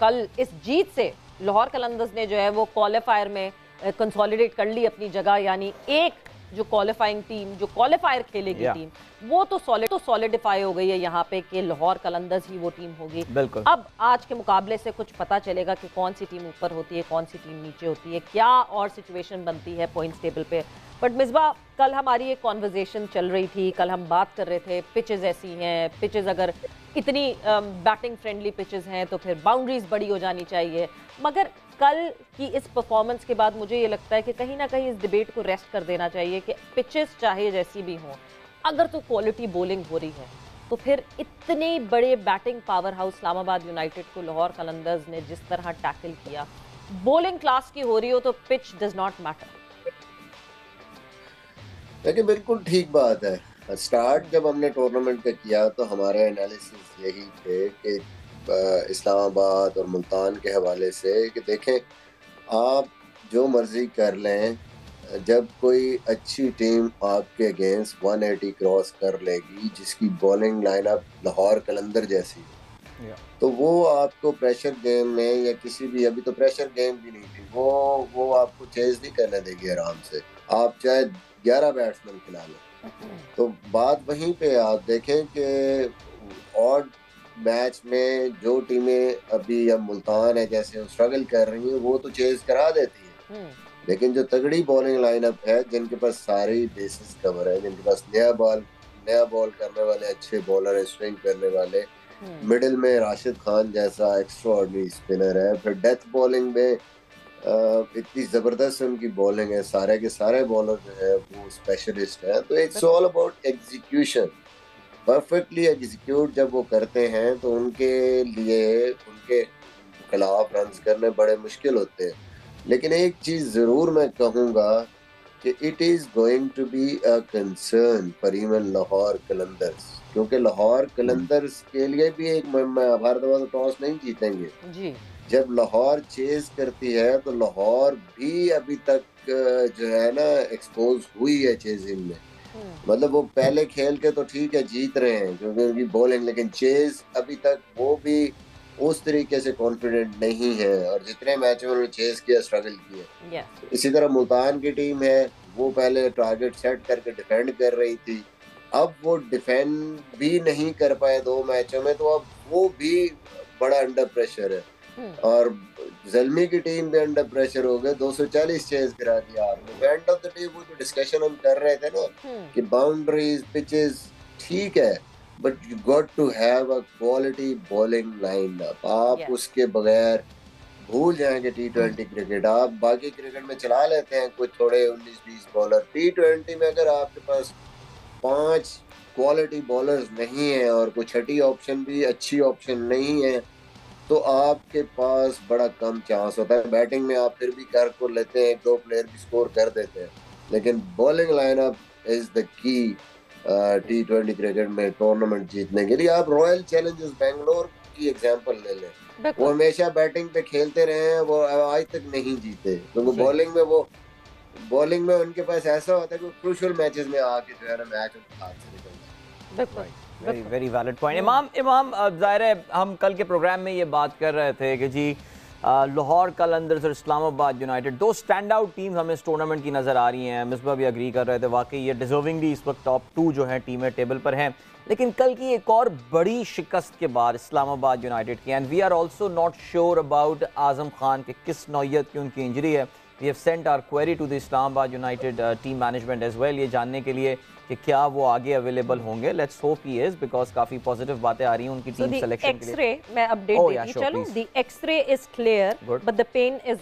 कल इस जीत से लाहौर कलंदर्स ने जो है वो क्वालिफायर में कंसोलिडेट कर ली अपनी जगह, यानी एक जो क्वालिफाइंग टीम, जो क्वालिफायर खेलेगी टीम, वो तो सॉलिडिफाई हो गई है यहाँ पे कि लाहौर कलंदर्स ही वो टीम होगी। अब आज के मुकाबले से कुछ पता चलेगा कि कौन सी टीम ऊपर होती है, कौन सी टीम नीचे होती है, क्या और सिचुएशन बनती है पॉइंट्स टेबल पे। बट मिसबा, कल हमारी एक कॉन्वर्जेशन चल रही थी, कल हम बात कर रहे थे पिचेस ऐसी हैं, पिचेस अगर इतनी बैटिंग फ्रेंडली पिचेस हैं तो फिर बाउंड्रीज बड़ी हो जानी चाहिए। मगर कल की इस परफॉर्मेंस के बाद मुझे ये लगता है कि कहीं ना कहीं इस डिबेट को रेस्ट कर देना चाहिए कि पिचेस चाहे जैसी भी हों, अगर तो क्वालिटी बॉलिंग हो रही है तो फिर इतने बड़े batting power house Islamabad United को लाहौर कलंदर्स ने जिस तरह टैकल किया, बॉलिंग क्लास की हो रही हो तो पिच डज नॉट मैटर। देखिए, बिल्कुल ठीक बात है। स्टार्ट जब हमने टूर्नामेंट का किया तो हमारे एनालिसिस यही थे कि इस्लामाबाद और मुल्तान के हवाले से कि देखें, आप जो मर्जी कर लें, जब कोई अच्छी टीम आपके अगेंस्ट 180 क्रॉस कर लेगी जिसकी बॉलिंग लाइनअप लाहौर कलंदर जैसी हो, तो वो आपको प्रेशर गेम में या किसी भी, अभी तो प्रेशर गेम भी नहीं थी, वो आपको चेज नहीं करने देगी आराम से, आप चाहे 11 बैट्समैन खिला लें। तो बात वहीं पे आप देखें कि और मैच में जो टीमें अभी अब मुल्तान है जैसे स्ट्रगल कर रही हैं, वो तो चेज करा देती है, लेकिन जो तगड़ी बॉलिंग लाइनअप है, जिनके पास सारी बेसिस कवर है, जिनके पास नया बॉल करने वाले अच्छे बॉलर है, स्विंग करने वाले, मिडिल में राशिद खान जैसा एक्स्ट्राऑर्डिनरी स्पिनर है, फिर डेथ बॉलिंग में इतनी जबरदस्त उनकी बॉलिंग है, सारे के सारे बॉलर जो है वो स्पेशलिस्ट है। तो it's all about execution, perfectly execute जब वो करते हैं तो उनके लिए उनके खिलाफ रन्स करने बड़े मुश्किल होते हैं। लेकिन एक चीज जरूर मैं कहूंगा कि it is going to be a concern for even Lahore Qalandars, क्योंकि लाहौर कलंदर्स के लिए भी एक भारत टॉस नहीं जीतेंगे जी। जब लाहौर चेज करती है तो लाहौर भी अभी तक जो है ना एक्सपोज हुई है चेजिंग में, मतलब वो पहले खेल के तो ठीक है जीत रहे हैं क्योंकि उनकी बॉलिंग, लेकिन चेज अभी तक वो भी उस तरीके से कॉन्फिडेंट नहीं है, और जितने मैच में उन्होंने चेज किया स्ट्रगल किया। इसी तरह मुल्तान की टीम है, वो पहले टारगेट सेट करके डिफेंड कर रही थी, अब वो डिफेंड भी नहीं कर पाए 2 मैचों में, तो अब वो भी बड़ा अंडर प्रेशर है। और जल्मी की टीम भी अंडर प्रेशर हो गए, 240 चेज गिरा दिया आपने। एंड ऑफ द डे वो जो डिस्कशन हम कर रहे थे ना कि बाउंड्रीज पिचेस ठीक है, but you got to have a quality bowling lineup. आप उसके बगैर भूल जाएंगे T20 क्रिकेट। आप बाकी क्रिकेट में चला लेते हैं कुछ थोड़े 19-20 बॉलर, T20 में अगर आपके पास 5 क्वालिटी बॉलर्स नहीं है और कोई छठी ऑप्शन भी अच्छी ऑप्शन नहीं है, तो आपके पास बड़ा कम चांस होता है। बैटिंग में आप फिर भी कर को लेते हैं, 2 प्लेयर भी स्कोर कर देते हैं, लेकिन bowling lineup is the key T20 cricket में टूर्नामेंट जीतने के लिए। आप रॉयल चैलेंजर्स बेंगलोर की एग्जांपल ले लें, वो हमेशा बैटिंग पे खेलते रहे हैं, वो आज तक नहीं जीते क्योंकि बॉलिंग में उनके पास ऐसा होता है कि क्रूशियल मैचेस में आके जो है ना मैच हाथ से निकलता है। Very very valid point. इमाम ज़ाहिर है हम कल के प्रोग्राम में ये बात कर रहे थे कि जी लाहौर कलंदर्स और Islamabad United 2 stand out teams हमें इस टूर्नामेंट की नज़र आ रही हैं। मिसबा भी अग्री कर रहे थे, वाकई ये डिजर्विंगली इस वक्त टॉप 2 जो है टीमें टेबल पर हैं। लेकिन कल की एक और बड़ी शिकस्त के बाद इस्लामाबाद यूनाइटेड की, and we are also not sure about Azam Khan के किस नौयत की उनकी इंजरी है। We have sent our query to the Islamabad United team management as well, ये जानने के लिए कि क्या वो आगे अवेलेबल होंगे। Let's hope he is, because काफी पॉजिटिव बातें आ रही हैं उनकी टीम सिलेक्शन के लिए। मैं अपडेट देती चलूं। The x-ray is clear but the pain is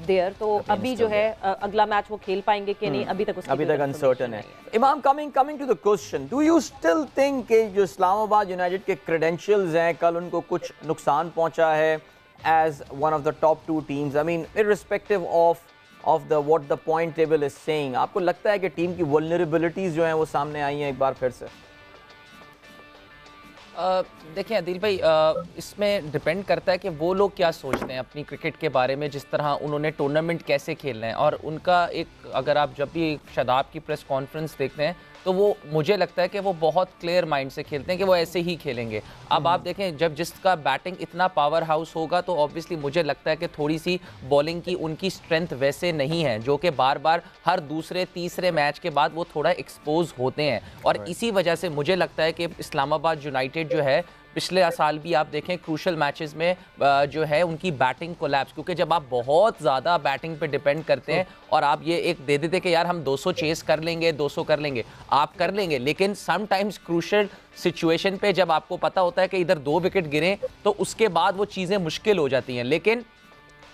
there, तो अभी जो है अगला मैच वो खेल पाएंगे कि नहीं अभी तक अनसर्टेन है। Imam, coming to the question, do you still think कि जो इस्लामाबाद यूनाइटेड के क्रेडेंशियल्स हैं कल उनको कुछ नुकसान पहुंचा है as one of the top 2 teams? I mean irrespective of the what the point table is saying, आपको लगता है कि टीम की वल्नरेबिलिटीज जो हैं वो सामने आई हैं एक बार फिर से? देखिए आदिल भाई, इसमें डिपेंड करता है कि वो लोग क्या सोचते हैं अपनी क्रिकेट के बारे में, जिस तरह उन्होंने टूर्नामेंट कैसे खेलना है। और उनका एक, अगर आप जब भी शादाब की प्रेस कॉन्फ्रेंस देखते हैं तो वो मुझे लगता है कि वो बहुत क्लियर माइंड से खेलते हैं कि वो ऐसे ही खेलेंगे। अब आप देखें जब जिसका बैटिंग इतना पावर हाउस होगा तो ऑब्वियसली मुझे लगता है कि थोड़ी सी बॉलिंग की उनकी स्ट्रेंथ वैसे नहीं है, जो कि बार बार हर दूसरे तीसरे मैच के बाद वो थोड़ा एक्सपोज होते हैं। और इसी वजह से मुझे लगता है कि इस्लामाबाद यूनाइटेड जो है पिछले साल भी आप देखें क्रूशल मैचेस में जो है उनकी बैटिंग कोलैप्स, क्योंकि जब आप बहुत ज़्यादा बैटिंग पे डिपेंड करते हैं और आप ये एक दे देते कि यार हम 200 चेस कर लेंगे, 200 कर लेंगे, आप कर लेंगे, लेकिन समटाइम्स क्रूशल सिचुएशन पे जब आपको पता होता है कि इधर 2 विकेट गिरे तो उसके बाद वो चीज़ें मुश्किल हो जाती हैं। लेकिन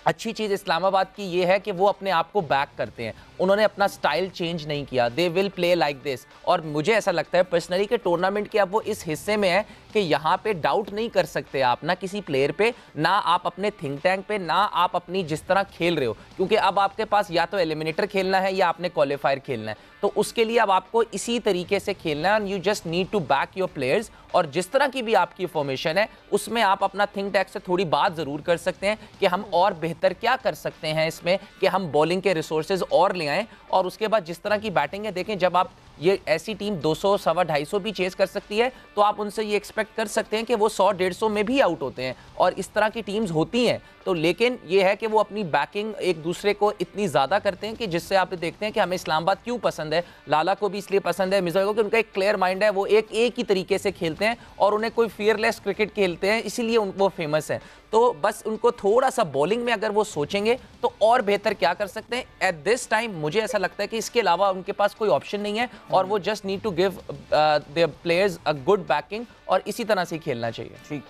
अच्छी चीज़ इस्लामाबाद की ये है कि वो अपने आप को बैक करते हैं, उन्होंने अपना स्टाइल चेंज नहीं किया, they will play like this. और मुझे ऐसा लगता है पर्सनली कि टूर्नामेंट के अब वो इस हिस्से में है कि यहाँ पे डाउट नहीं कर सकते आप ना किसी प्लेयर पे, ना आप अपने थिंक टैंक पे, ना आप अपनी जिस तरह खेल रहे हो, क्योंकि अब आपके पास या तो एलिमिनेटर खेलना है या आपने क्वालिफायर खेलना है, तो उसके लिए अब आपको इसी तरीके से खेलना है। And you just need to back your players, और जिस तरह की भी आपकी फॉर्मेशन है उसमें आप अपना थिंक टैंक से थोड़ी बात ज़रूर कर सकते हैं कि हम और बेहतर क्या कर सकते हैं इसमें, कि हम बॉलिंग के रिसोर्सेज और ले आएँ। और उसके बाद जिस तरह की बैटिंग है, देखें जब आप ये ऐसी टीम 200, 250 भी चेस कर सकती है तो आप उनसे ये एक्सपेक्ट कर सकते हैं कि वो 100, 150 में भी आउट होते हैं, और इस तरह की टीम्स होती हैं। तो लेकिन ये है कि वो अपनी बैकिंग एक दूसरे को इतनी ज़्यादा करते हैं कि जिससे आप देखते हैं कि हमें इस्लामाबाद क्यों पसंद है, लाला को भी इसलिए पसंद है, मिर्ज़ा को, कि उनका एक क्लियर माइंड है, वो एक ही तरीके से खेलते हैं और उन्हें कोई फियरलेस क्रिकेट खेलते हैं, इसीलिए वो फेमस है। तो बस उनको थोड़ा सा बॉलिंग में अगर वो सोचेंगे तो और बेहतर क्या कर सकते हैं एट दिस टाइम, मुझे ऐसा लगता है कि इसके अलावा उनके पास कोई ऑप्शन नहीं है, और वो just need to give their players a good backing, और इसी तरह से खेलना चाहिए। ठीक,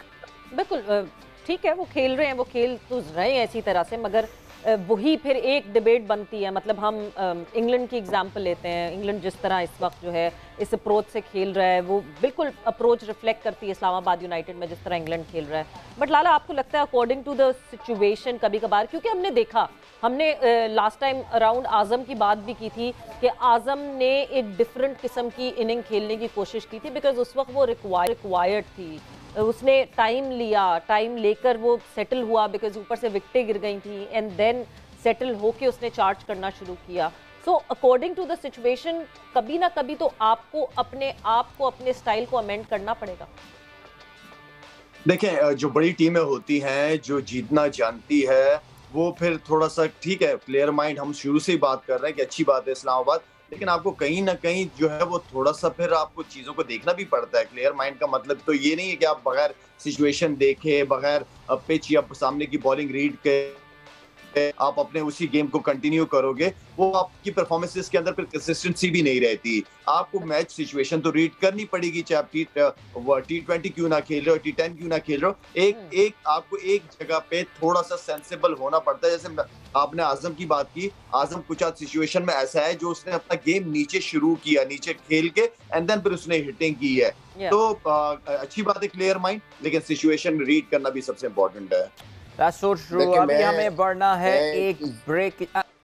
बिल्कुल ठीक है, वो खेल रहे हैं, वो खेल तो रहे हैं ऐसी तरह से, मगर वही फिर एक डिबेट बनती है। मतलब हम इंग्लैंड की एग्जांपल लेते हैं, इंग्लैंड जिस तरह इस वक्त जो है इस अप्रोच से खेल रहा है, वो बिल्कुल अप्रोच रिफ्लेक्ट करती है इस्लामाबाद यूनाइटेड में जिस तरह इंग्लैंड खेल रहा है। बट लाला, आपको लगता है अकॉर्डिंग टू द सिचुएशन कभी कभार, क्योंकि हमने देखा, हमने लास्ट टाइम अराउंड आज़म की बात भी की थी कि आज़म ने एक डिफरेंट किस्म की इनिंग खेलने की कोशिश की थी, बिकॉज उस वक्त वो रिक्वायर्ड थी, उसने टाइम लिया, टाइम लेकर वो सेटल हुआ, बिकॉज ऊपर से विकेटें गिर गई थी, एंड देन सेटल होके उसने चार्ज करना शुरू किया। So according to the situation कभी ना कभी तो आपको अपने आप को, अपने स्टाइल को अमेंड करना पड़ेगा। देखें, जो बड़ी टीमें होती हैं, जो जीतना जानती है, वो फिर थोड़ा सा ठीक है, प्लेयर माइंड हम शुरू से ही बात कर रहे हैं कि अच्छी बात है इस्लामाबाद, लेकिन आपको कहीं ना कहीं जो है वो थोड़ा सा फिर आपको चीज़ों को देखना भी पड़ता है। प्लेयर माइंड का मतलब तो ये नहीं है कि आप बगैर सिचुएशन देखे, बगैर पिच या सामने की बॉलिंग रीड के आप अपने उसी गेम को कंटिन्यू करोगे, वो आपकी परफॉर्मेंसेस के अंदर फिर कंसिस्टेंसी भी नहीं रहती। आपको मैच सिचुएशन तो रीड करनी पड़ेगी, चाहे आप T20 क्यों ना खेल रहे हो, T10 क्यों ना खेल रहे हो, आपको एक जगह पे थोड़ा सा सेंसिबल होना पड़ता है। जैसे आपने आजम की बात की, आजम कुछ सिचुएशन में ऐसा है जो उसने अपना गेम नीचे शुरू किया, नीचे खेल के, एंड देन फिर उसने हिटिंग की है। तो अच्छी बात है क्लियर माइंड, लेकिन सिचुएशन रीड करना भी सबसे इम्पोर्टेंट है। That's so true। अभी हमें बढ़ना है एक ब्रेक।